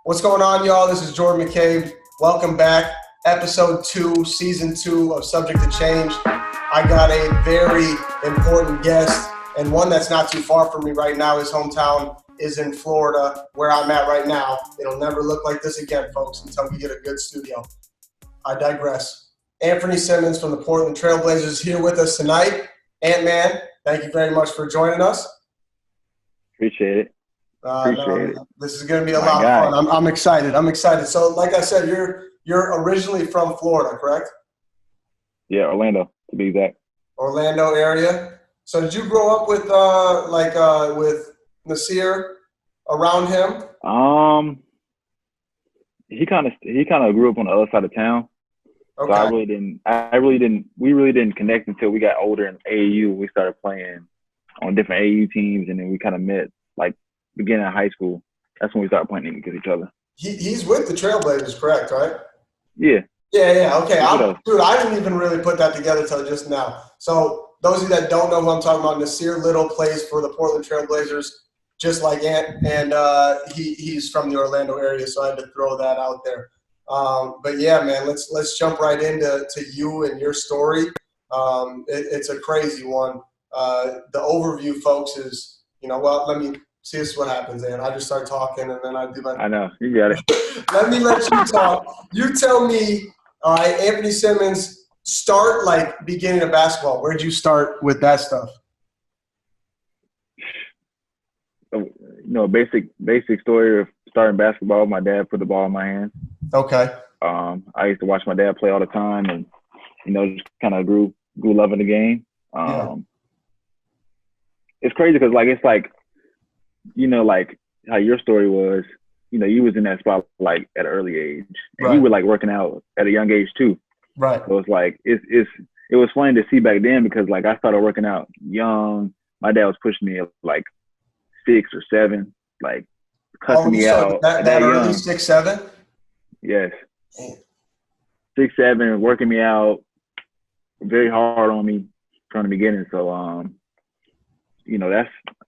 What's going on, y'all? This is Jordan McCabe. Welcome back. Episode 2, Season 2 of Subject to Change. I got a very important guest, and one that's not too far from me right now. His hometown is in Florida, where I'm at right now. It'll never look like this again, folks, until we get a good studio. I digress. Anfernee Simons from the Portland Trailblazers is here with us tonight. Ant-Man, thank you very much for joining us. Appreciate it. This is going to be a lot of fun. I'm excited. So, like I said, you're originally from Florida, correct? Yeah, Orlando, to be exact. Orlando area. So, did you grow up with with Nasir around him? He kind of grew up on the other side of town. Okay. So we really didn't connect until we got older in AAU. We started playing on different AAU teams, and then we kind of met like beginning of high school. That's when we started playing against each other. He's with the Trailblazers, correct, right? Yeah. Yeah. Okay. I didn't even really put that together till just now. So those of you that don't know who I'm talking about, Nasir Little plays for the Portland Trailblazers, just like Ant, and he's from the Orlando area, so I had to throw that out there. But yeah, man, let's jump right into you and your story. It's a crazy one. The overview, folks, is let me see. This is what happens, and I just start talking, and then I do my. I know you got it. Let me let you talk. You tell me. All right, Anfernee Simons. Start like beginning of basketball. Where'd you start with that stuff? Basic story of starting basketball. My dad put the ball in my hands. Okay. I used to watch my dad play all the time, and just kind of grew loving the game. It's crazy because like how your story was. You was in that spot like at an early age, and you were like working out at a young age too. Right. So it's like it was funny to see back then because like I started working out young. My dad was pushing me at like 6 or 7, like cussing me out. That early 6, 7. Yes. 6, 7, working me out very hard on me from the beginning. So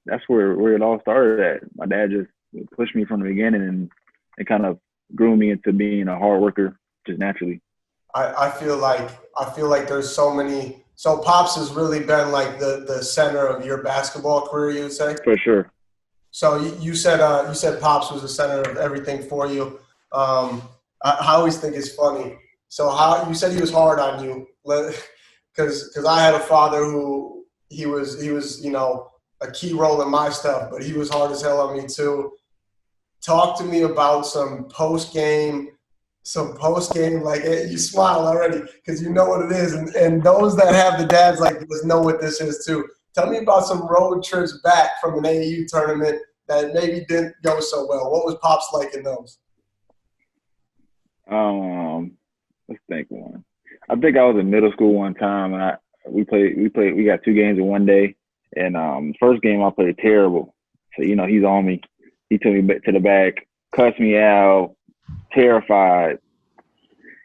that's where it all started at. My dad just pushed me from the beginning, and it kind of grew me into being a hard worker just naturally. I feel like there's so many. So Pops has really been like the center of your basketball career, you would say? For sure. So you said Pops was the center of everything for you. I always think it's funny. So how you said he was hard on you, because I had a father who he was a key role in my stuff, but he was hard as hell on me too. Talk to me about some post game, like you smile already because you know what it is, and those that have the dads like this know what this is too. Tell me about some road trips back from an AAU tournament that maybe didn't go so well. What was Pops like in those? Let's think one. I think I was in middle school one time, and we got 2 games in one day, and first game I played terrible. So he's on me. He took me back to the back, cussed me out, terrified,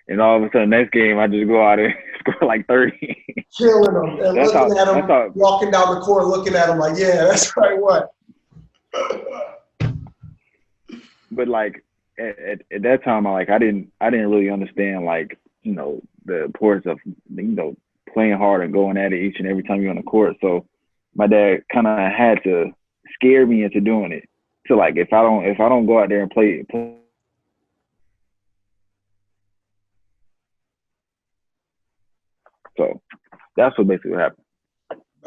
and all of a sudden next game I just go out and score like 30. Killing him and looking at him, walking down the court, looking at him like, yeah, that's right. What? But like at that time, I didn't really understand like the importance of playing hard and going at it each and every time you're on the court. So my dad kind of had to scare me into doing it. So like if I don't go out there and play. So that's what basically happened.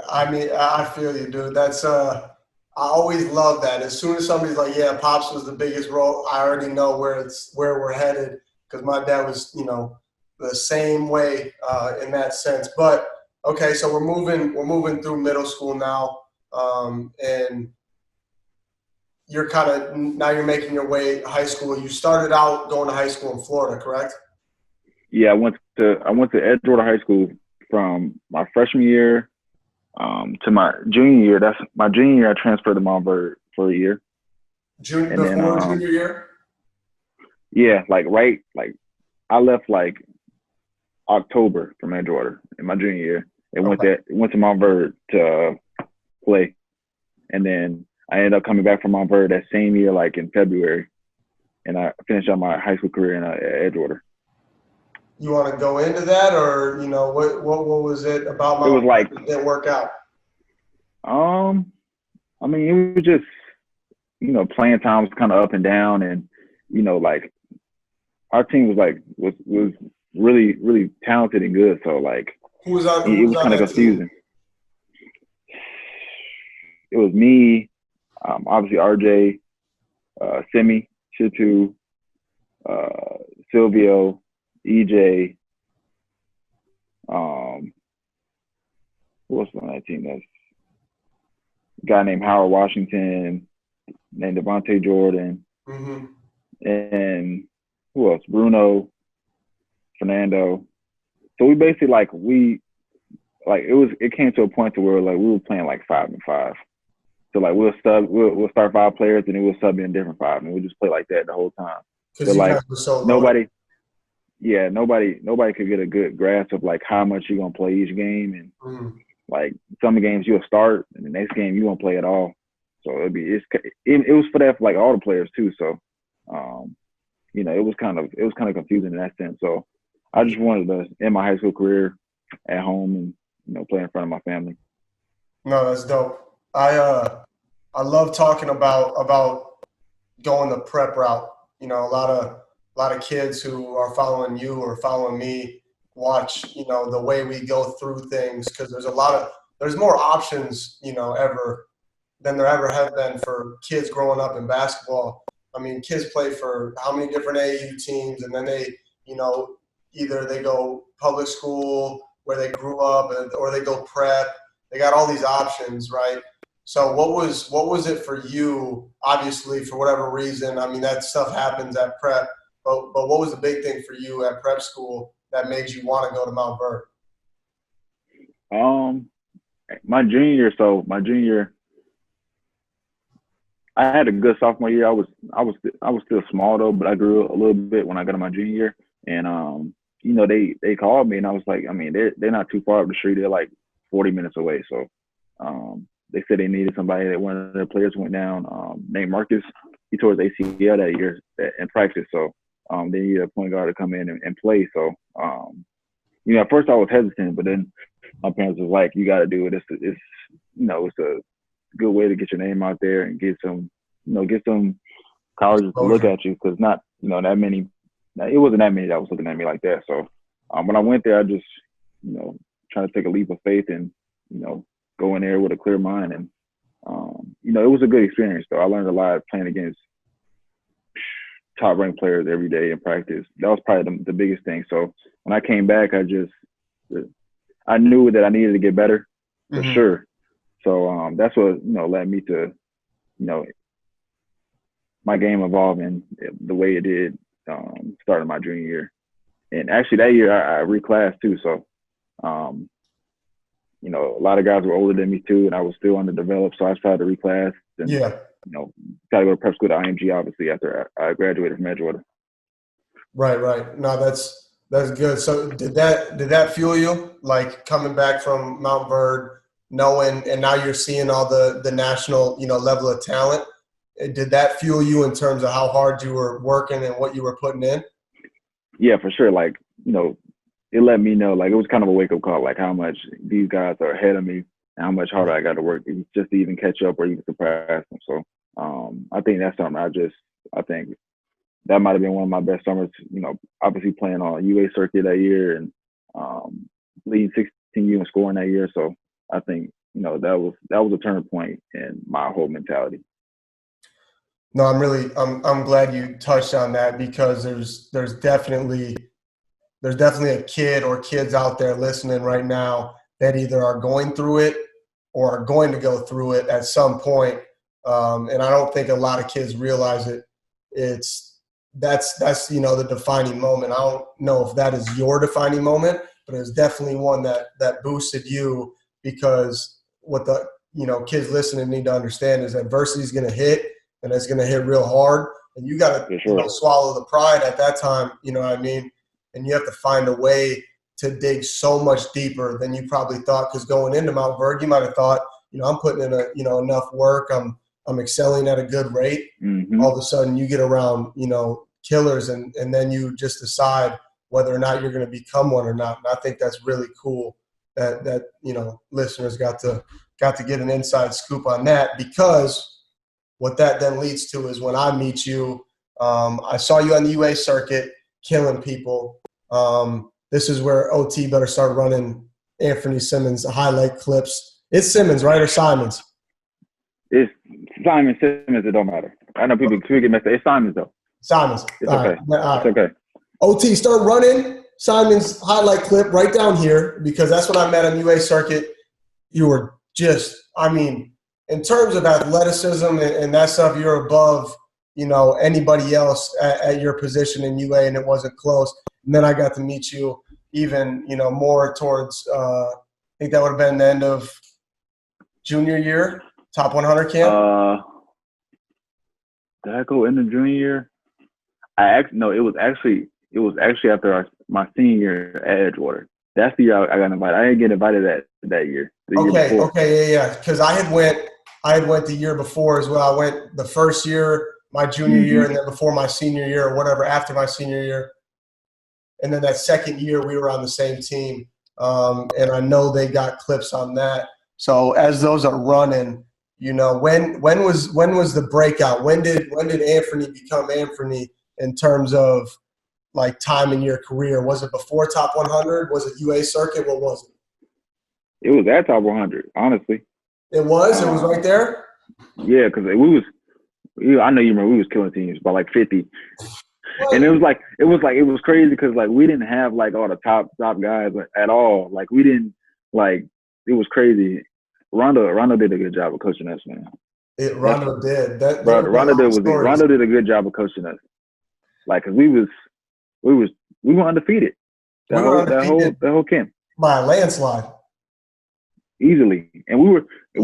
I mean, I feel you, dude. That's I always love that. As soon as somebody's like, "Yeah, Pops was the biggest role," I already know where we're headed because my dad was, the same way in that sense. But okay, so we're moving through middle school now, and you're making your way to high school. You started out going to high school in Florida, correct? Yeah, I went to Edgewater High School from my freshman year to my junior year. That's my junior year. I transferred to Montverde for a year. Junior year? Yeah, I left like October from Edgewater in my junior year. And went to Montverde to play, and then I ended up coming back from Montverde that same year, like in February. and I finished out my high school career in Edgewater. You want to go into that, or what was it about It was Mount like, that didn't work out? I mean, it was just playing time was kind of up and down, and like our team was really really talented and good. So like Who was on it was kind of confusing. It was me, obviously RJ, Simi, Shitu, Silvio, EJ. Who else was on that team? That's a guy named Howard Washington, named Devontae Jordan, and who else? Bruno, Fernando. So we basically it came to a point to where like we were playing like 5-5. So like we'll start 5 players and then we'll sub in different 5, and we'll just play like that the whole time. But like nobody could get a good grasp of like how much you're gonna play each game, and like some games you'll start and the next game you won't play at all. So it was for that for like all the players too. So it was kind of confusing in that sense. So I just wanted to end my high school career at home and play in front of my family. No, that's dope. I love talking about going the prep route. A lot of kids who are following you or following me watch the way we go through things, because there's more options ever than there ever have been for kids growing up in basketball. I mean, kids play for how many different AAU teams, and then they either they go public school where they grew up, or they go prep. They got all these options, right? So what was it for you? Obviously, for whatever reason, I mean, that stuff happens at prep. But what was the big thing for you at prep school that made you want to go to Mount Vernon? My junior year, I had a good sophomore year. I was still small though, but I grew a little bit when I got to my junior year. And they called me, and I was like, I mean, they're not too far up the street. They're like 40 minutes away. So they said they needed somebody. That one of their players went down, named Marcus. He tore his ACL that year in practice. So they needed a point guard to come in and play. So at first I was hesitant, but then my parents was like, you got to do it. It's a good way to get your name out there and get some colleges to look at you, because not that many. It wasn't that many that was looking at me like that. So when I went there, I just trying to take a leap of faith and go in there with a clear mind, and it was a good experience though. I learned a lot playing against top ranked players every day in practice. That was probably the biggest thing. So when I came back, I knew that I needed to get better for sure. So that's what led me to my game evolving the way it did starting my junior year. And actually that year I reclassed too. So a lot of guys were older than me too, and I was still underdeveloped. So I started to reclass and got to go to prep school at IMG obviously after I graduated from Edgewater. Right. No, that's good. So did that fuel you, like coming back from Mount Vernon, knowing, and now you're seeing all the national level of talent? Did that fuel you in terms of how hard you were working and what you were putting in? Yeah, for sure. Like it let me know, like it was kind of a wake up call, like how much these guys are ahead of me and how much harder I got to work just to even catch up or even surpass them. So I think that's something I think that might have been one of my best summers, obviously playing on UA circuit that year and leading 16U and scoring that year. So I think, that was a turning point in my whole mentality. No, I'm glad you touched on that, because there's definitely a kid or kids out there listening right now that either are going through it or are going to go through it at some point. And I don't think a lot of kids realize it. That's the defining moment. I don't know if that is your defining moment, but it's definitely one that boosted you, because what the kids listening need to understand is adversity is going to hit, and it's going to hit real hard, and you got to swallow the pride at that time. You know what I mean? And you have to find a way to dig so much deeper than you probably thought. Because going into Mount Vernon, you might have thought, I'm putting in enough work. I'm I'm excelling at a good rate. Mm-hmm. All of a sudden you get around, killers and then you just decide whether or not you're going to become one or not. And I think that's really cool that listeners got to get an inside scoop on that, because what that then leads to is when I meet you, I saw you on the UA circuit killing people. This is where OT better start running Anfernee Simons highlight clips. It's Simons, right, or Simons? It's Simon Simons. It don't matter. I know people get messed up. It's Simons though. Simons. It's okay. It's okay. OT, start running Simon's highlight clip right down here, because that's when I met on UA circuit. You were just, in terms of athleticism and that stuff, you're above, anybody else at your position in UA, and it wasn't close. And then I got to meet you even, more towards, I think that would have been the end of junior year, top 100 camp. Did I go in the junior year? It was actually after my senior year at Edgewater. That's the year I got invited. I didn't get invited that year. Yeah. Because I had went the year before as well. I went the first year, my junior year, and then before my senior year or whatever, after my senior year. And then that second year, we were on the same team. And I know they got clips on that. So as those are running, when was the breakout? When did Anfernee become Anfernee in terms of like time in your career? Was it before top 100? Was it UA circuit? What was it? It was at top 100, honestly. It was right there? Yeah, because I know you remember we was killing teams by like 50. What? And it was crazy because like we didn't have like all the top guys at all. Like we didn't it was crazy. Rondo did a good job of coaching us, man. Rondo did. Rondo did a good job of coaching us. Like, cause we were undefeated. That whole camp. By a landslide. Easily. And we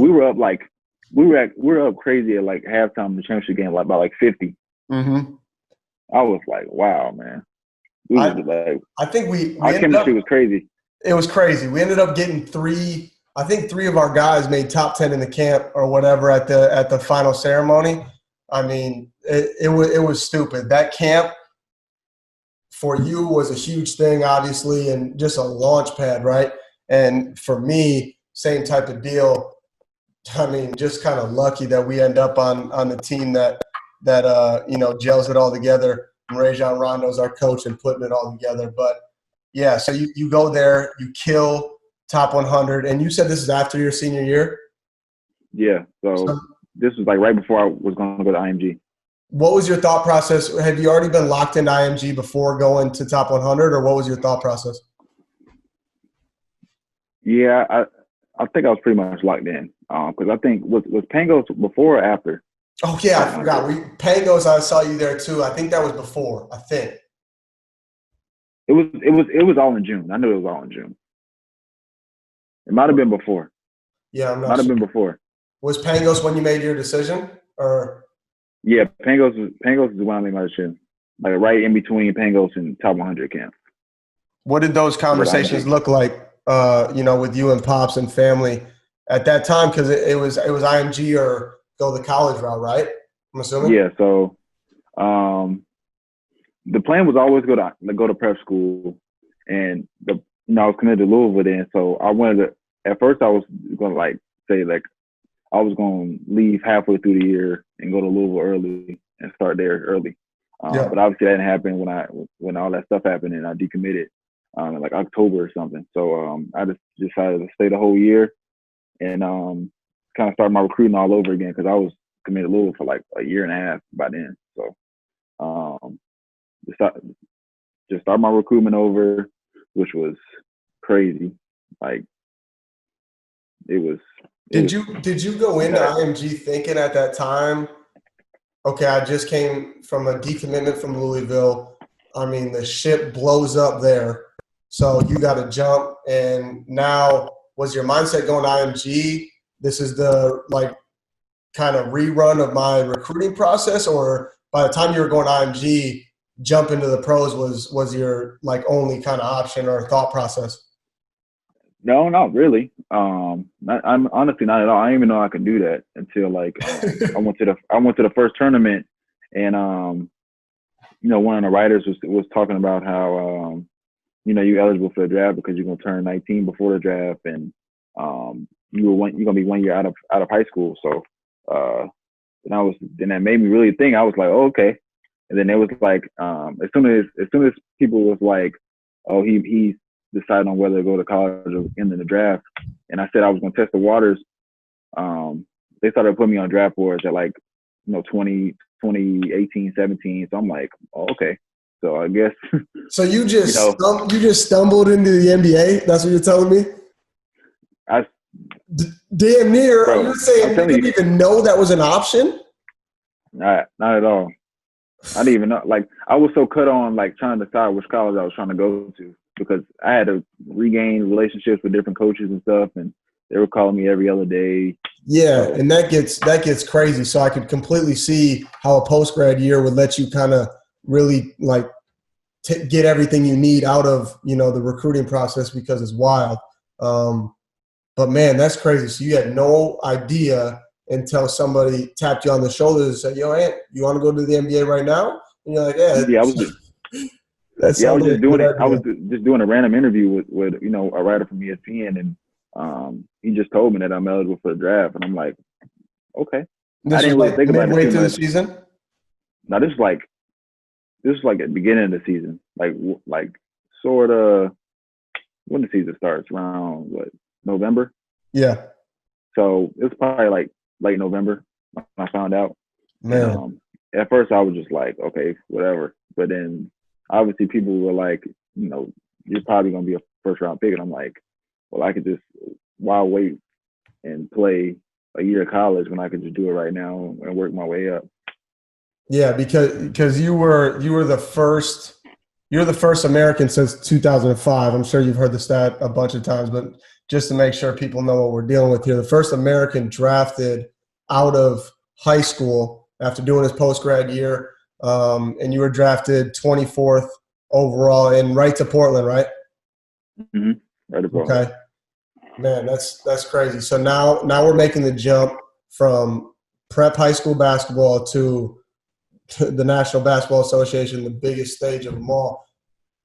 were up like we were up crazy at like halftime in the championship game, like by like 50. Mm-hmm. I was like, wow, man. I think our chemistry was crazy. It was crazy. We ended up getting three of our guys made top 10 in the camp or whatever at the final ceremony. It was stupid. That camp for you was a huge thing, obviously, and just a launch pad, right? And for me, same type of deal. Just kind of lucky that we end up on the team that gels it all together. And Rajon Rondo's our coach and putting it all together. But yeah, so you go there, you kill top 100, and you said this is after your senior year? Yeah, so this was like right before I was going to go to IMG. What was your thought process? Had you already been locked into IMG before going to top 100, or what was your thought process? Yeah, I think I was pretty much locked in because I think was Pangos before or after? Oh yeah, I forgot. Pangos, I saw you there too. I think that was before. I think it was all in June. I knew it was all in June. It might have been before. Yeah, I'm not. Might have been before. Was Pangos when you made your decision, or? Yeah, Pangos is when I made my decision. Like right in between Pangos and top 100 camp. What did those conversations look like? With you and Pops and family at that time, because it was IMG or go the college route, right? I'm assuming. Yeah. So, the plan was always go to prep school, and I was committed to Louisville then. So I wanted to. At first, I was going to say I was going to leave halfway through the year and go to Louisville early and start there early. But obviously that didn't happen when all that stuff happened and I decommitted in like October or something. So I just decided to stay the whole year and kind of start my recruiting all over again because I was committed to Louisville for like a year and a half by then. So just start my recruitment over, which was crazy. Like it was. Did you go into IMG thinking at that time, okay, I just came from a decommitment from Louisville. The ship blows up there. So you got to jump. And now was your mindset going to IMG? This is the kind of rerun of my recruiting process, or by the time you were going to IMG, jump into the pros was your only kind of option or thought process? No, not really. I'm honestly not at all. I didn't even know I could do that until like I went to the first tournament, and one of the writers was talking about how you're eligible for the draft because you're gonna turn 19 before the draft, and you're gonna be 1 year out of high school. So then that made me really think. I was like, oh, okay. And then it was like, as soon as people was like, oh, he's deciding on whether to go to college or end in the draft, and I said I was gonna test the waters. They started putting me on draft boards at like 2018, 17. So I'm like, oh, okay. So I guess. So you just you just stumbled into the NBA? That's what you're telling me? I Damn near. bro, Are you saying you didn't even know that was an option? Not at all. I didn't even know. Like, I was so cut on like trying to decide which college I was trying to go to because I had to regain relationships with different coaches and stuff, and they were calling me every other day. Yeah, and that gets crazy. So I could completely see how a post grad year would let you kind of really like get everything you need out of the recruiting process because it's wild. But man, that's crazy. So you had no idea until somebody tapped you on the shoulder and said, "Yo, Ant, you want to go to the NBA right now?" And you're like, "Yeah." I was just doing it. I was just doing a random interview with a writer from ESPN, and he just told me that I'm eligible for the draft, and I'm like, okay. This was like midway through the season. Now this is like at the beginning of the season, like sort of when the season starts around November. Yeah. So it's probably like late November when I found out. Man. And, at first I was just like, okay, whatever. But then obviously people were like, you're probably gonna be a first round pick, and I'm like, well, I could just why wait and play a year of college when I could just do it right now and work my way up. Yeah, because you were the first. You're the first American since 2005. I'm sure you've heard the stat a bunch of times, but just to make sure people know what we're dealing with here, the first American drafted out of high school after doing his post-grad year, and you were drafted 24th overall and right to Portland, right? Mm-hmm. Right to Portland. Okay. Man, that's crazy. So now we're making the jump from prep high school basketball to the National Basketball Association, the biggest stage of them all.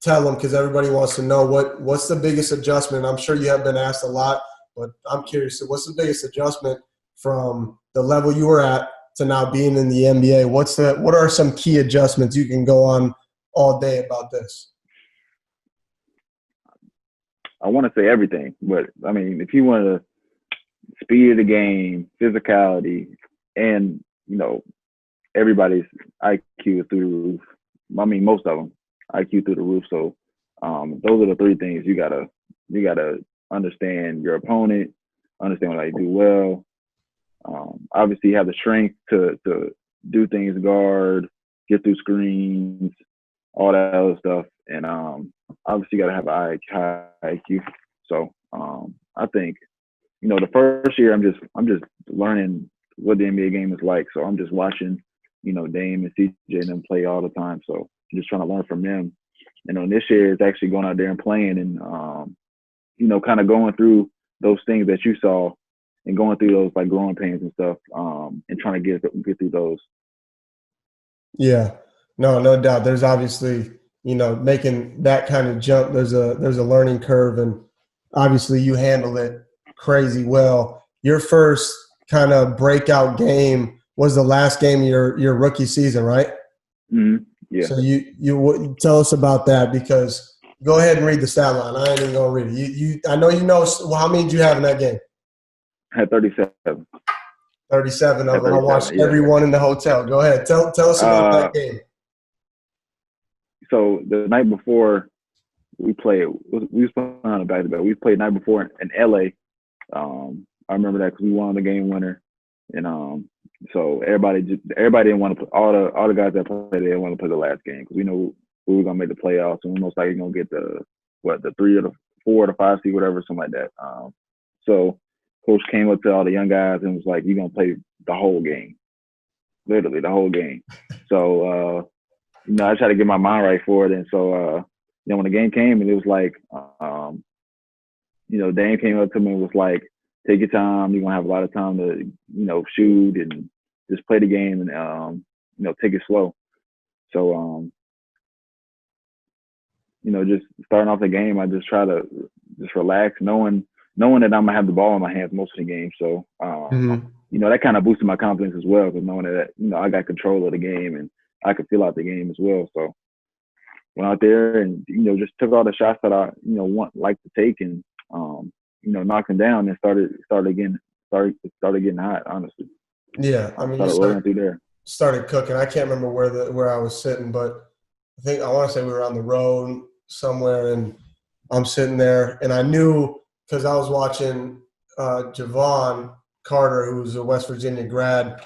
Tell them, because everybody wants to know what's the biggest adjustment. I'm sure you have been asked a lot, but I'm curious. So what's the biggest adjustment from the level you were at to now being in the NBA? What are some key adjustments? You can go on all day about this. I want to say everything, but I mean, if you want to speed of the game, physicality, and everybody's IQ is through the roof. I mean, most of them IQ through the roof. So those are the three things you gotta understand your opponent, understand what they do well. Obviously, you have the strength to do things, guard, get through screens, all that other stuff, and obviously you gotta have a high IQ. So I think the first year I'm just learning what the NBA game is like. So I'm just watching Dame and CJ and them play all the time. So I'm just trying to learn from them. And this year is actually going out there and playing and, kind of going through those things that you saw and going through those like growing pains and stuff and trying to get through those. Yeah, no doubt. There's obviously, making that kind of jump, there's a learning curve, and obviously you handle it crazy well. Your first kind of breakout game was the last game of your rookie season, right? Mm-hmm. Yeah. So you tell us about that, because go ahead and read the stat line. I ain't even gonna read it. I know how many did you have in that game? I had 37. 37 of them. I watched everyone in the hotel. Go ahead. Tell us about that game. So the night before we was playing on a back-to-back. We played the night before in LA. I remember that because we won the game winner, and so everybody didn't want to play. All the guys that played, they didn't want to play the last game because we know we were gonna make the playoffs and we most likely gonna get the 3 or the 4 or the 5 seed, whatever, something like that. So coach came up to all the young guys and was like, "You're gonna play the whole game, literally the whole game." So I tried to get my mind right for it, and so when the game came and it was like Dame came up to me and was like, take your time. You're going to have a lot of time to, shoot and just play the game and, take it slow. So, just starting off the game, I just try to just relax, knowing that I'm going to have the ball in my hands most of the game. So, that kind of boosted my confidence as well, because knowing that, I got control of the game and I could feel out the game as well. So went out there and, just took all the shots that I, like to take and, knocked them down and started getting hot, honestly. Yeah. I mean, started rolling through there. Started cooking. I can't remember where I was sitting, but I want to say we were on the road somewhere, and I'm sitting there, and I knew because I was watching Javon Carter, who's a West Virginia grad,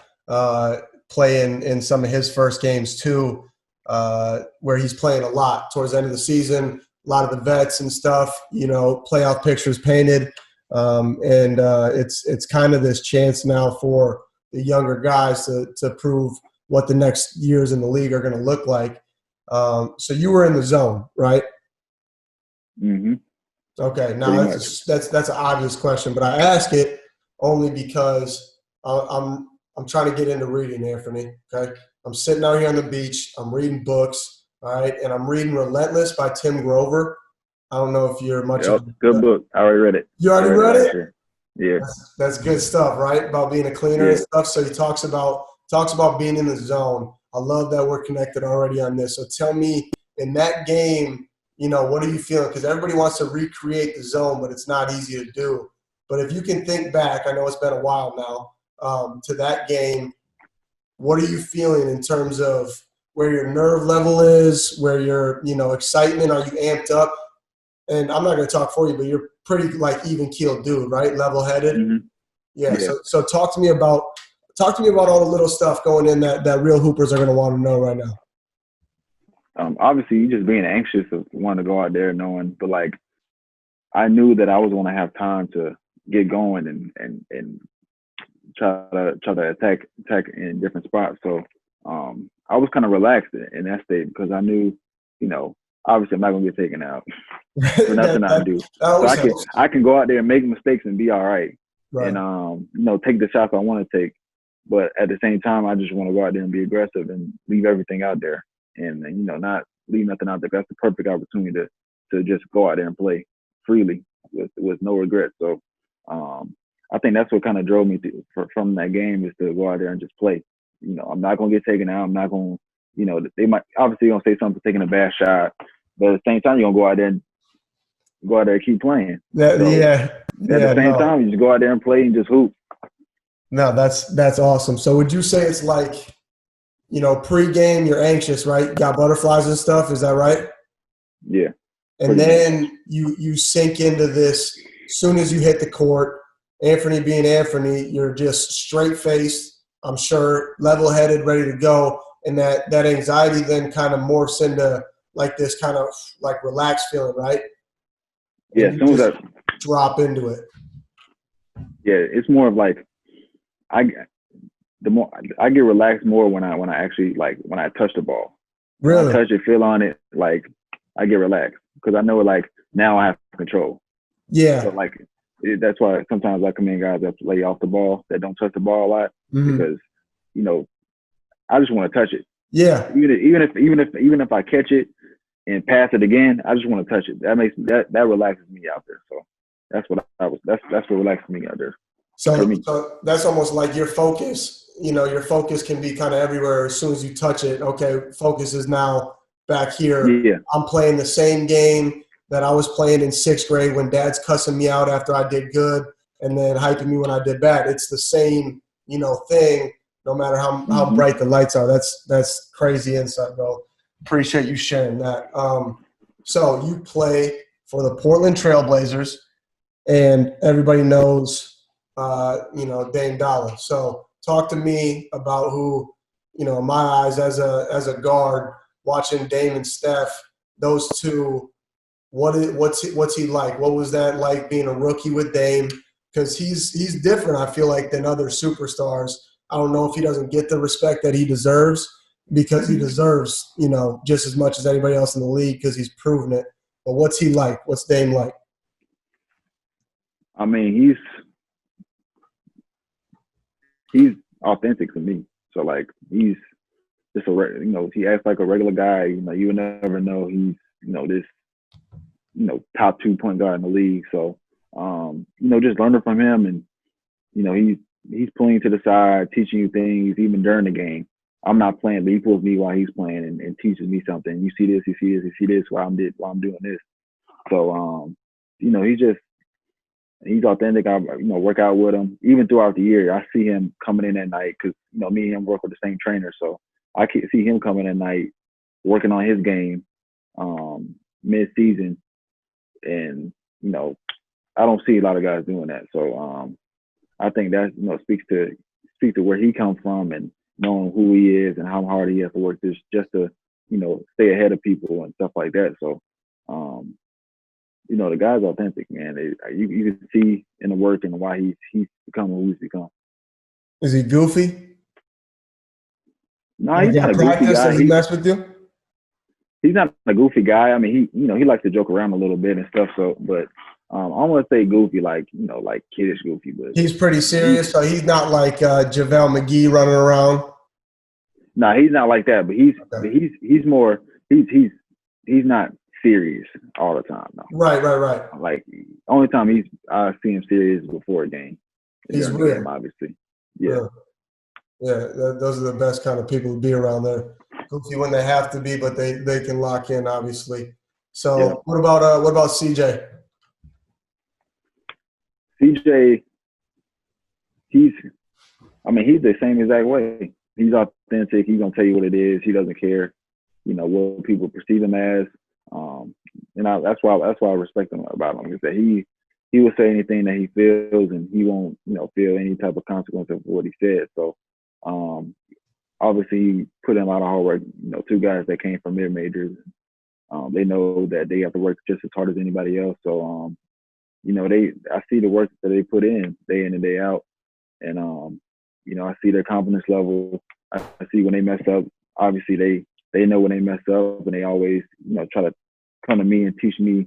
play in some of his first games too, where he's playing a lot towards the end of the season. A lot of the vets and stuff, playoff pictures painted, and it's kind of this chance now for the younger guys to prove what the next years in the league are going to look like. So you were in the zone, right? Mm-hmm. Okay. Now that's an obvious question, but I ask it only because I'm trying to get into reading, Anfernee. Okay. I'm sitting out here on the beach. I'm reading books. All right. And I'm reading Relentless by Tim Grover. I don't know if you're much of good book. I already read it. You already read it? Sure. Yeah. That's good stuff, right? About being a cleaner and stuff. So he talks about being in the zone. I love that we're connected already on this. So tell me, in that game, what are you feeling? Because everybody wants to recreate the zone, but it's not easy to do. But if you can think back, I know it's been a while now, to that game, what are you feeling in terms of where your nerve level is, where your, excitement? Are you amped up? And I'm not going to talk for you, but you're pretty even-keeled dude, right? Level-headed. Mm-hmm. Yeah. So talk to me about all the little stuff going in that real hoopers are going to want to know right now. Obviously, you just being anxious of wanting to go out there knowing, but I knew that I was going to have time to get going and try to attack in different spots. So I was kind of relaxed in that state because I knew, obviously I'm not going to get taken out. For nothing I do. So I can go out there and make mistakes and be all right. And take the shots I want to take. But at the same time, I just want to go out there and be aggressive and leave everything out there, and not leave nothing out there. That's the perfect opportunity to just go out there and play freely with no regret. So I think that's what kind of drove me from that game, is to go out there and just play. I'm not going to get taken out. I'm not going to, they might obviously going to say something for taking a bad shot, but at the same time, you're going to go out there and keep playing. At the same time, you just go out there and play and just hoop. No, that's awesome. So would you say it's like, pre-game, you're anxious, right? Got butterflies and stuff. Is that right? Yeah. And then you sink into this as soon as you hit the court. Anfernee being Anfernee, you're just straight-faced, I'm sure, level-headed, ready to go. And that anxiety then kind of morphs into this kind of relaxed feeling, right? Yeah, as soon as I drop into it. Yeah, it's more of I get relaxed more when I actually when I touch the ball. Really? When I touch it, feel on it, I get relaxed because I know now I have control. Yeah. So that's why sometimes I come in guys that lay off the ball, that don't touch the ball a lot, because I just want to touch it. Yeah. Even if I catch it and pass it again, I just want to touch it. That makes that relaxes me out there. So that's what that's what relaxes me out there. So that's almost like your focus. Your focus can be kind of everywhere as soon as you touch it. Okay, focus is now back here. Yeah. I'm playing the same game that I was playing in 6th grade when Dad's cussing me out after I did good and then hyping me when I did bad. It's the same, thing, no matter how bright the lights are. That's crazy insight, bro. Appreciate you sharing that. So you play for the Portland Trailblazers, and everybody knows Dame Dollar. So talk to me about who, in my eyes as a guard, watching Dame and Steph, those two, what's he like? What was that like being a rookie with Dame? Because he's different, I feel like, than other superstars. I don't know if he doesn't get the respect that he deserves, because he deserves, just as much as anybody else in the league, because he's proven it. But what's he like? What's Dame like? I mean, he's authentic to me. So like he's just he acts like a regular guy. You would never know he's this top 2 point guard in the league. So just learning from him, and he's pulling you to the side, teaching you things even during the game. I'm not playing, but he pulls me while he's playing and teaches me something. You see this, you see this, you see this while I'm doing this. So he's authentic. I work out with him even throughout the year. I see him coming in at night because me and him work with the same trainer, so I can see him coming at night working on his game mid-season, and I don't see a lot of guys doing that. So I think that speaks to where he comes from and knowing who he is and how hard he has to work just to stay ahead of people and stuff like that. So the guy's authentic, man. You can see in the work and why he's become who he's become. Is he goofy? No, he's not a goofy guy. Does he mess with you? He's not a goofy guy. I mean, he likes to joke around a little bit and stuff. So, but I don't want to say goofy like kiddish goofy, but he's pretty serious. So he's not like JaVale McGee running around. No, he's not like that. But he's more he's not serious all the time. No. Right. Like only time I see him serious before a game. He's real, game, obviously. Yeah. Those are the best kind of people to be around there. Goofy when they have to be, but they can lock in, obviously. So what about CJ? CJ, he's the same exact way. He's authentic. He's gonna tell you what it is. He doesn't care, what people perceive him as. That's why I respect him about him, is that he will say anything that he feels, and he won't feel any type of consequence of what he said. So obviously he put in a lot of hard work. 2 guys that came from mid majors, they know that they have to work just as hard as anybody else. So I see the work that they put in and day out, and I see their confidence level. I see when they mess up. Obviously they know when they mess up, and they always try to come to me and teach me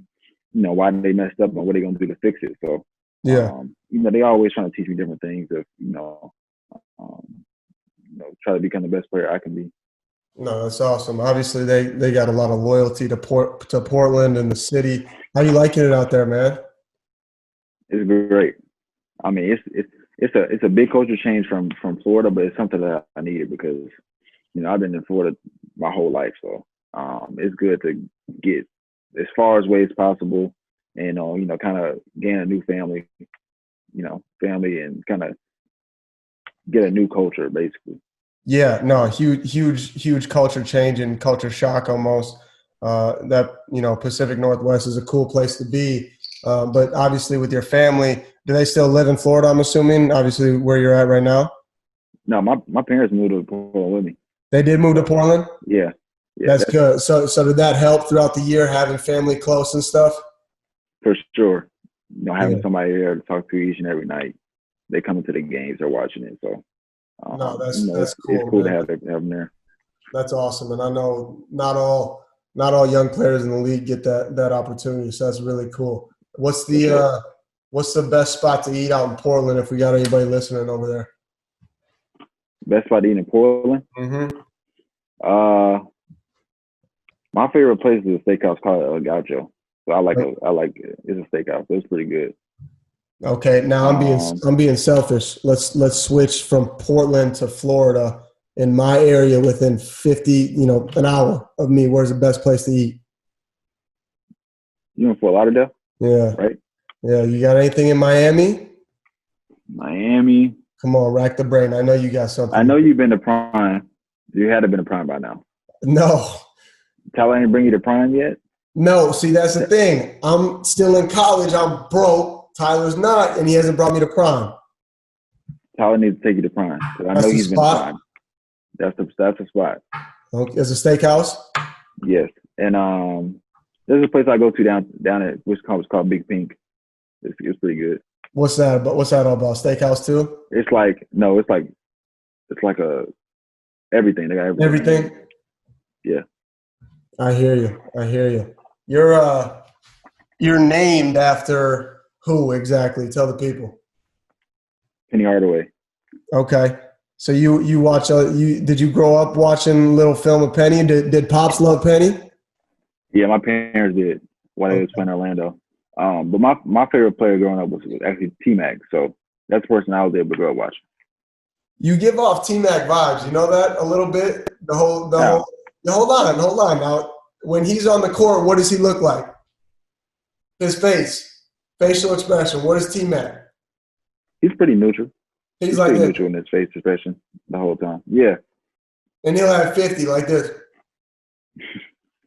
why they messed up and what they're gonna do to fix it. So they always trying to teach me different things of try to become the best player I can be. No, that's awesome. Obviously they got a lot of loyalty to Portland and the city. How you liking it out there, man? It's great. I mean, it's a big culture change from Florida, but it's something that I needed because I've been in Florida my whole life, so it's good to get as far away as possible, and kind of gain a new family, and kind of get a new culture, basically. Yeah, no, huge culture change and culture shock almost. That Pacific Northwest is a cool place to be. But obviously with your family, do they still live in Florida, I'm assuming, obviously where you're at right now? No, my parents moved to Portland with me. They did move to Portland? Yeah. That's good. So did that help throughout the year, having family close and stuff? For sure. Having somebody there to talk to each and every night. They come into the games, they're watching it. So no, that's cool. It's cool man. to have them there. That's awesome. And I know not all young players in the league get that opportunity. So that's really cool. What's the best spot to eat out in Portland if we got anybody listening over there? Best spot to eat in Portland? Mm-hmm. My favorite place is a steakhouse called El Gaucho. So I like it. It's a steakhouse. It's pretty good. Okay, now I'm being selfish. Let's switch from Portland to Florida. In my area, within 50, an hour of me, where's the best place to eat? You in Fort Lauderdale? Yeah. Right? Yeah. You got anything in Miami? Miami. Come on, rack the brain. I know you got something. I know you've been to Prime. You had to been to Prime by now. No. Tyler ain't bring you to Prime yet? No. See, that's the thing. I'm still in college. I'm broke. Tyler's not, and he hasn't brought me to Prime. Tyler needs to take you to Prime. I know he's been to Prime. That's the spot. Okay. It's a steakhouse? Yes. And there's a place I go to down at Wisconsin. It's called Big Pink. It's pretty good. What's that about? What's that all about? Steakhouse too? It's like a everything. They got everything. Yeah. I hear you. You're named after Who exactly? Tell the people. Penny Hardaway. Okay. So you watch did you grow up watching little film of Penny? Did Pops love Penny? Yeah, my parents did while they was playing Orlando. But my favorite player growing up was actually T-Mac. So that's the person I was able to grow up watching. You give off T-Mac vibes. You know that a little bit? Hold on. Now, when he's on the court, what does he look like? His face, facial expression. What is T-Mac? He's pretty neutral. He's like pretty this. neutral in his face expression the whole time. Yeah. And he'll have 50 like this.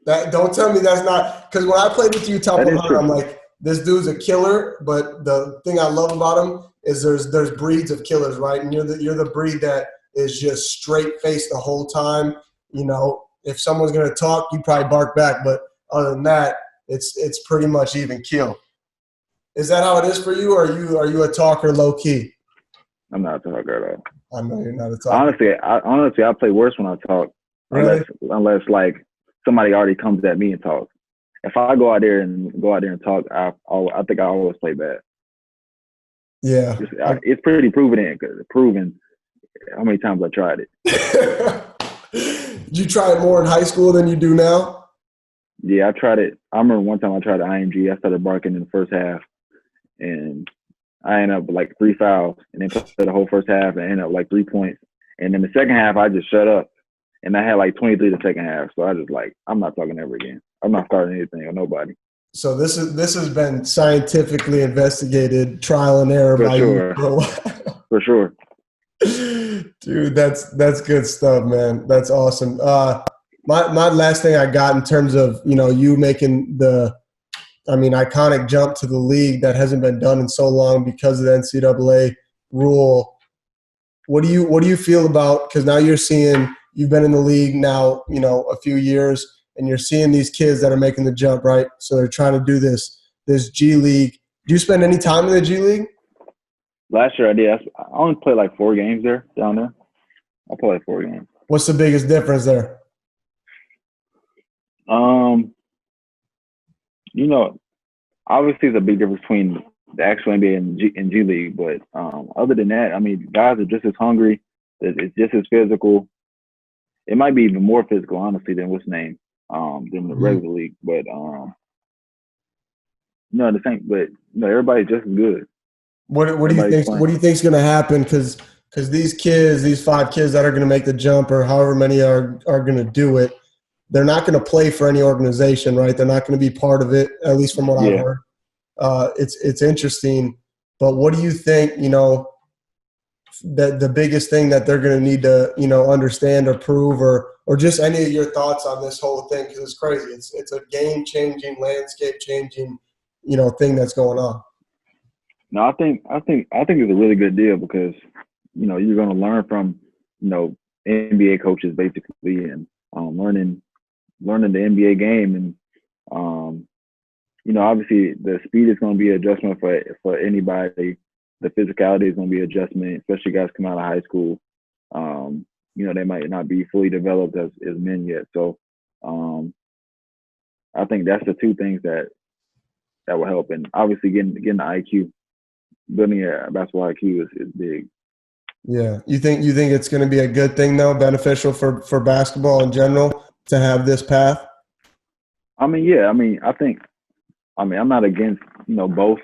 Don't tell me that's not – because when I played with you, I'm like, this dude's a killer, but the thing I love about him is there's breeds of killers, right? And you're the breed that is just straight face the whole time. You know, if someone's going to talk, you probably bark back. But other than that, it's pretty much even kill. Is that how it is for you, or are you a talker low key? I'm not a talker at all. I know you're not a talker. Honestly, I play worse when I talk. Really? Unless like somebody already comes at me and talks. If I go out there and talk, I think I always play bad. Yeah. It's pretty proven how many times I tried it. Did you try it more in high school than you do now? Yeah, I tried it. I remember one time I tried IMG. I started barking in the first half, and I ended up with like 3 fouls, and then played the whole first half and ended up like 3 points. And then the second half, I just shut up, and I had like 23 the second half. So I just like, I'm not talking ever again. I'm not starting anything with nobody. So this has been scientifically investigated, trial and error by you for a while. For sure. Dude, that's good stuff, man. That's awesome. My last thing I got in terms of, you making the iconic jump to the league that hasn't been done in so long because of the NCAA rule. What do you feel about, because now you've been in the league now, a few years, and you're seeing these kids that are making the jump, right? So they're trying to do this G League. Do you spend any time in the G League? Last year I did. I only played like 4 games down there. I played like 4 games. What's the biggest difference there? Obviously there's a big difference between the actual NBA and G League, but other than that, guys are just as hungry. It's just as physical. It might be even more physical, honestly, than than the regular league. But the same. But everybody's just as good. What do you think? What do you think's going to happen? Because these 5 kids that are going to make the jump, or however many are going to do it, they're not going to play for any organization, right? They're not going to be part of it, at least from what I've heard. It's interesting, but what do you think? That the biggest thing that they're going to need to understand or prove, or just any of your thoughts on this whole thing, because it's crazy. It's a game changing, landscape changing, thing that's going on. No, I think it's a really good deal because you're going to learn from NBA coaches basically, and learning the NBA game, and obviously the speed is going to be an adjustment for anybody. The physicality is going to be an adjustment, especially guys come out of high school. They might not be fully developed as men yet. So I think that's the 2 things that will help, and obviously getting the IQ. Building a basketball IQ is big. Yeah. You think it's going to be a good thing, though, beneficial for basketball in general to have this path? Yeah. I think I'm not against, both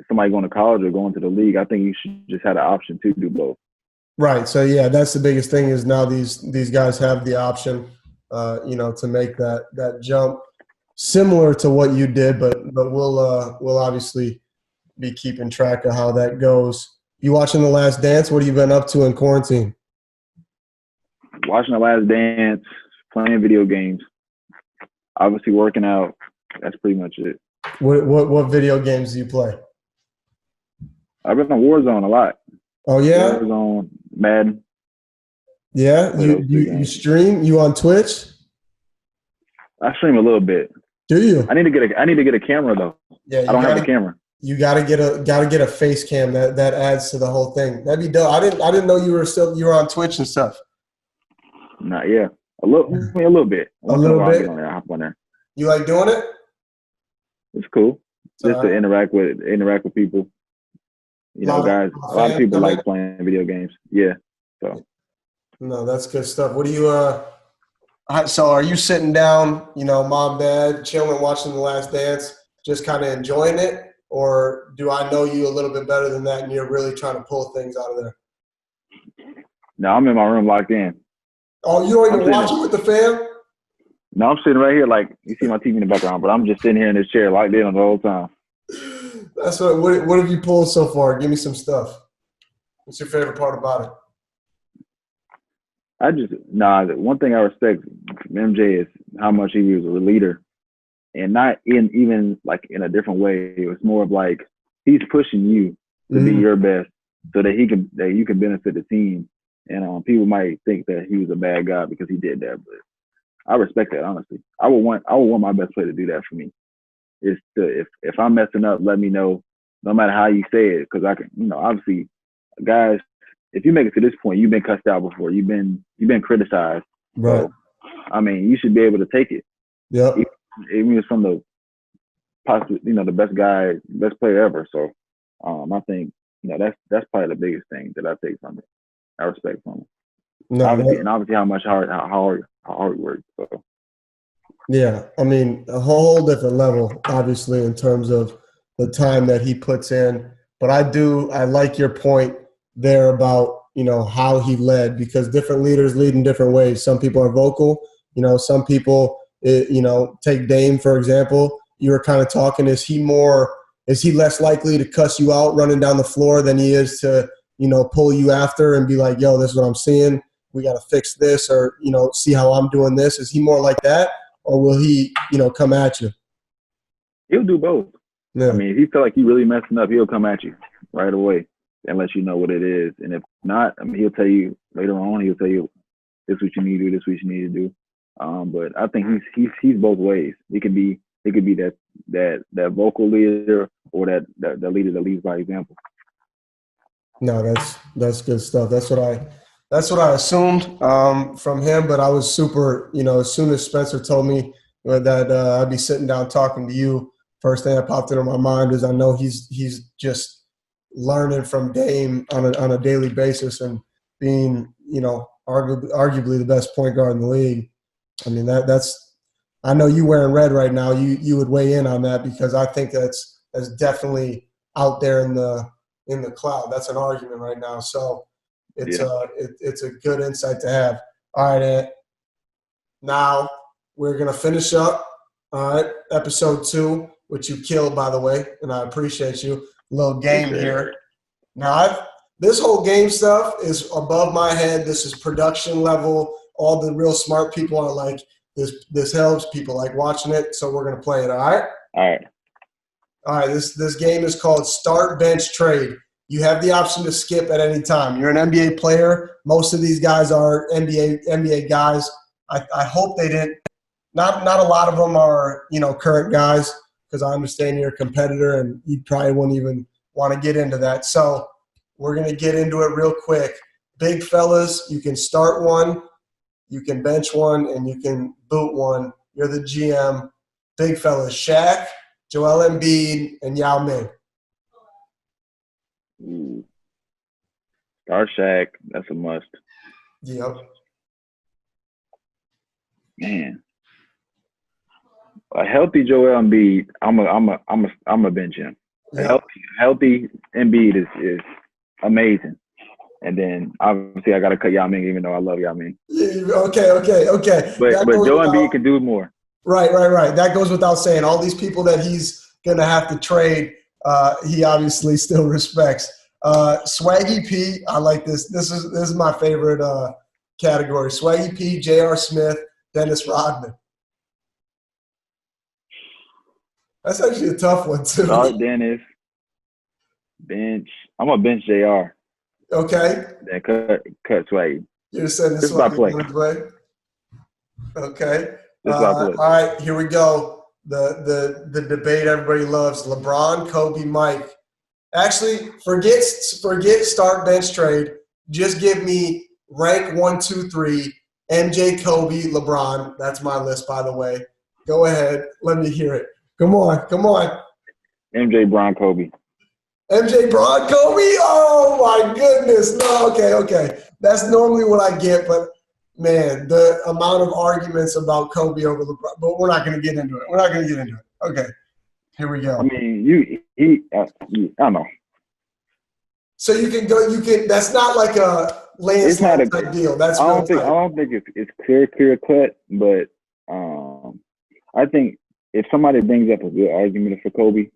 somebody going to college or going to the league. I think you should just have the option to do both. Right. So, yeah, that's the biggest thing is now these guys have the option, to make that jump similar to what you did, but we'll obviously be keeping track of how that goes. You watching The Last Dance? What have you been up to in quarantine? Watching The Last Dance, playing video games, obviously working out. That's pretty much it. What video games do you play? I've been on Warzone a lot. Oh yeah, Warzone, Madden. Yeah, you stream? You on Twitch? I stream a little bit. Do you? I need to get a camera though. Yeah, I don't have a camera. You gotta get a face cam. That adds to the whole thing. That'd be dope. I didn't know you were on Twitch and stuff. Not yeah. A little bit. A little bit. I hop on there. You like doing it? It's cool. just to interact with people. You know, guys, a lot of people like playing video games. Yeah. So. No, that's good stuff. What do you so are you sitting down, you know, mom, dad, chilling, watching The Last Dance, just kind of enjoying it? Or do I know you a little bit better than that and you're really trying to pull things out of there? No, I'm in my room locked in. Oh, you don't even watch it with the fam? No, I'm sitting right here like you see my TV in the background, but I'm just sitting here in this chair locked in the whole time. That's what have you pulled so far? Give me some stuff. What's your favorite part about it? One thing I respect from MJ is how much he was a leader, and not even like in a different way. It was more of like he's pushing you to be your best, so that you can benefit the team. And people might think that he was a bad guy because he did that, but I respect that honestly. I would want my best player to do that for me. Is to if I'm messing up, let me know, no matter how you say it, because I can, you know, obviously, guys. If you make it to this point, you've been cussed out before. You've been criticized. Right. So, I mean, you should be able to take it. Yeah. Even if it's from the the best player ever. So, I think that's probably the biggest thing that I take from it. I respect from it. No, obviously how much hard it works. So. Yeah, I mean, a whole different level, obviously, in terms of the time that he puts in. But I like your point there about, you know, how he led, because different leaders lead in different ways. Some people are vocal, you know, some people, you know, take Dame, for example. You were kind of talking, is he less likely to cuss you out running down the floor than he is to, you know, pull you after and be like, yo, this is what I'm seeing. We got to fix this, or, you know, see how I'm doing this. Is he more like that, or will he, you know, come at you? He'll do both. Yeah. I mean, if he feel like you really messing up, he'll come at you right away and let you know what it is. And if not, I mean, he'll tell you later on. He'll tell you this is what you need to do. This is what you need to do. But I think he's both ways. He could be that vocal leader, or that leader that leads by example. No, that's good stuff. That's what I assumed from him. But I was super, you know, as soon as Spencer told me that I'd be sitting down talking to you, first thing that popped into my mind is I know he's just learning from Dame on a daily basis and being, you know, arguably the best point guard in the league. I mean, that's I know you wearing red right now. You would weigh in on that, because I think that's definitely out there in the cloud. That's an argument right now. So it's a good insight to have. All right, Ant. Now we're gonna finish up. All right, episode 2, which you killed, by the way, and I appreciate you. Little game here. Now, this whole game stuff is above my head. This is production level. All the real smart people are like, this helps. People like watching it, so we're gonna play it. All right. All right. This game is called Start Bench Trade. You have the option to skip at any time. You're an NBA player. Most of these guys are NBA guys. I hope they didn't. Not a lot of them are, you know, current guys, because I understand you're a competitor and you probably wouldn't even want to get into that. So we're going to get into it real quick. Big fellas, you can start one, you can bench one, and you can boot one. You're the GM. Big fellas, Shaq, Joel Embiid, and Yao Ming. Start Shaq. That's a must. Yep. Man. A healthy Joel Embiid, I'm a bench him. Yep. Healthy Embiid is amazing, and then obviously I got to cut Yao Ming, even though I love Yao Ming. Okay. But Joel Embiid can do more. Right. That goes without saying. All these people that he's gonna have to trade, he obviously still respects. Swaggy P, I like this. This is my favorite category. Swaggy P, J.R. Smith, Dennis Rodman. That's actually a tough one, too. Start Dennis. Bench. I'm going to bench JR. Okay. Then cut Swaggy. You're saying this one play? Okay. All right, here we go. The debate everybody loves. LeBron, Kobe, Mike. Actually, forget start bench trade. Just give me rank 1, 2, 3. MJ, Kobe, LeBron. That's my list, by the way. Go ahead. Let me hear it. Come on. MJ, Bron, Kobe. MJ, Bron, Kobe? Oh, my goodness. No, okay. That's normally what I get, but, man, the amount of arguments about Kobe over LeBron. But we're not going to get into it. Okay, here we go. I mean, I don't know. So you can. That's not like a landslide type deal. That's I don't think it's clear cut, but I think if somebody brings up a good argument for Kobe,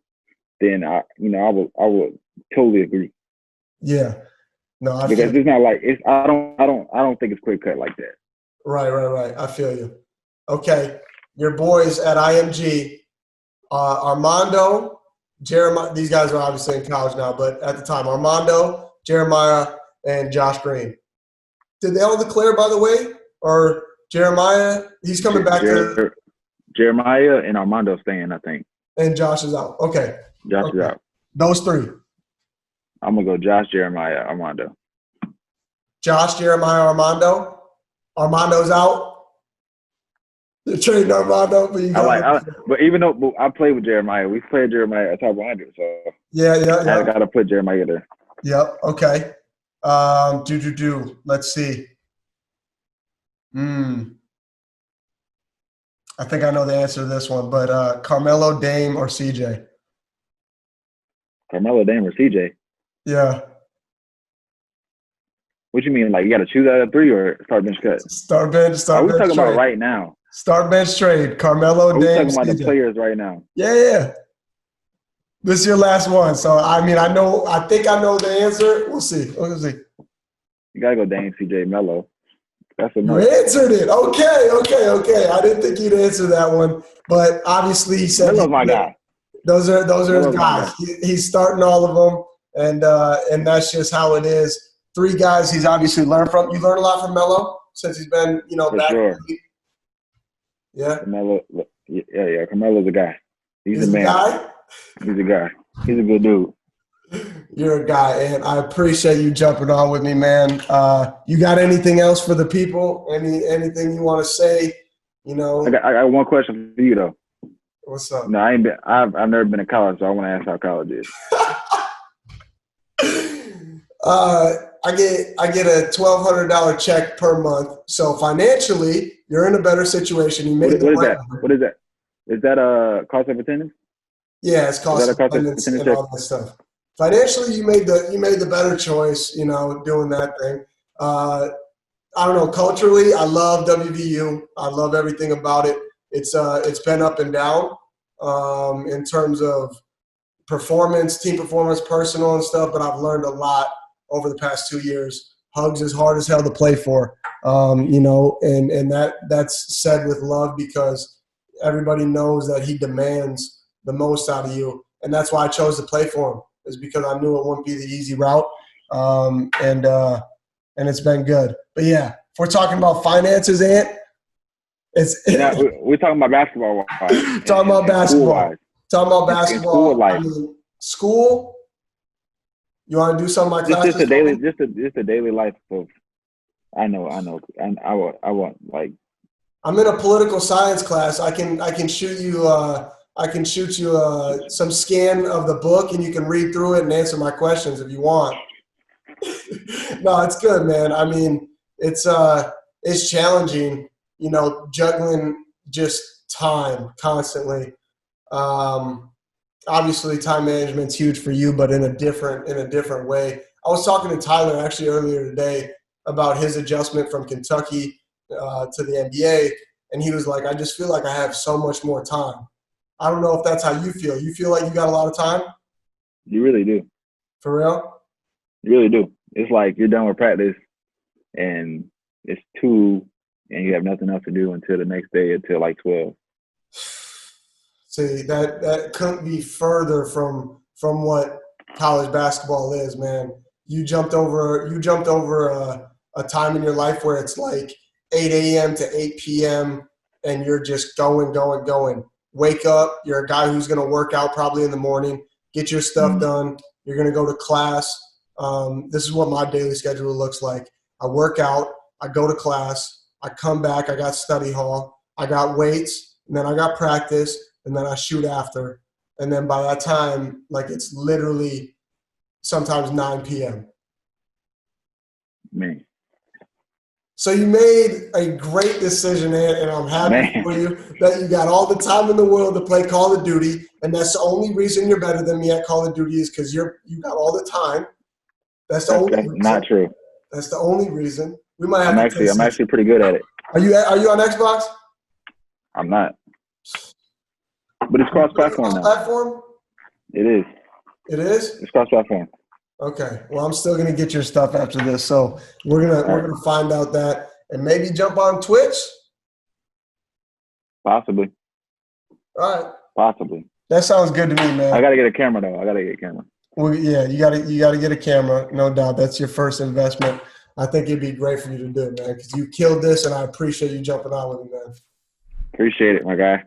then I would totally agree. Yeah. No, because it's not like it's. I don't think it's clear cut like that. Right. I feel you. Okay, your boys at IMG, Armando, Jeremiah. These guys are obviously in college now, but at the time, Armando, Jeremiah, and Josh Green. Did they all declare, by the way, or Jeremiah? He's coming back to Jeremiah and Armando staying, I think. And Josh is out. Okay. Josh is out. Those three. I'm gonna go Josh, Jeremiah, Armando. Josh, Jeremiah, Armando. Armando's out. They're trading Armando, but but even though I played with Jeremiah, we played Jeremiah at top 100, so yeah. I gotta put Jeremiah there. Yep. Okay. Let's see. I think I know the answer to this one, but Carmelo, Dame, or CJ? Carmelo, Dame, or CJ? Yeah. What you mean? Like you got to choose out of three or start bench cut? Start bench. Are we talking about right now? Start bench trade. Carmelo, Dame, we're talking about CJ. the players right now. Yeah. This is your last one. So, I mean, I think I know the answer. We'll see. You got to go Dame, CJ, Melo. That's You answered it. Okay. I didn't think you'd answer that one. But obviously he said Melo's my guy. Those are his guys. He's starting all of them, and that's just how it is. Three guys he's obviously learned from. You learned a lot from Melo since he's been, For back. Sure. Yeah. Carmelo, yeah. Carmelo's a guy. He's a man. Guy? He's a guy. He's a good dude. You're a guy, and I appreciate you jumping on with me, man. You got anything else for the people? Anything you want to say? I got one question for you though. What's up? No, I've never been to college, so I want to ask how college is. I get a $1,200 check per month. So financially, you're in a better situation. You made What is that? Is that cost of attendance? Yeah, it's cost of attendance and all that stuff. Financially, you made the better choice. Doing that thing. I don't know. Culturally, I love WVU. I love everything about it. It's been up and down in terms of performance, team performance, personal and stuff. But I've learned a lot over the past 2 years. Hugs is hard as hell to play for, and that's said with love because everybody knows that he demands the most out of you, and that's why I chose to play for him. Is because I knew it wouldn't be the easy route, and it's been good. But yeah, if we're talking about finances, Ant, we're talking about basketball. Talking about basketball. Talking about basketball. School life. I mean, school. You want to do some of my classes? Just a daily life of. I know, and I want like. I'm in a political science class. I can shoot you. I can shoot you some scan of the book, and you can read through it and answer my questions if you want. No, it's good, man. I mean, it's challenging, juggling just time constantly. Obviously, time management's huge for you, but in a different way. I was talking to Tyler actually earlier today about his adjustment from Kentucky to the NBA, and he was like, "I just feel like I have so much more time." I don't know if that's how you feel. You feel like you got a lot of time? You really do. For real? You really do. It's like you're done with practice, and it's 2, and you have nothing else to do until the next day until like 12. See, that couldn't be further from what college basketball is, man. You jumped over a time in your life where it's like 8 a.m. to 8 p.m. and you're just going. Wake up. You're a guy who's going to work out probably in the morning, get your stuff done. You're going to go to class. This is what my daily schedule looks like. I work out. I go to class. I come back. I got study hall. I got weights. And then I got practice. And then I shoot after. and then by that time, like it's literally sometimes 9 p.m. Man. So you made a great decision, and I'm happy for you that you got all the time in the world to play Call of Duty, and that's the only reason you're better than me at Call of Duty is because you got all the time. That's the only reason. Not true. That's the only reason. We might have I'm actually pretty good at it. Are you on Xbox? I'm not. But it's cross-platform now. Platform? It is. It is? It's cross-platform. Okay. Well, I'm still gonna get your stuff after this, so we're gonna find out that and maybe jump on Twitch. Possibly. All right. Possibly. That sounds good to me, man. I gotta get a camera though. Well, yeah, you gotta get a camera, no doubt. That's your first investment. I think it'd be great for you to do, man, because you killed this, and I appreciate you jumping on with me, man. Appreciate it, my guy.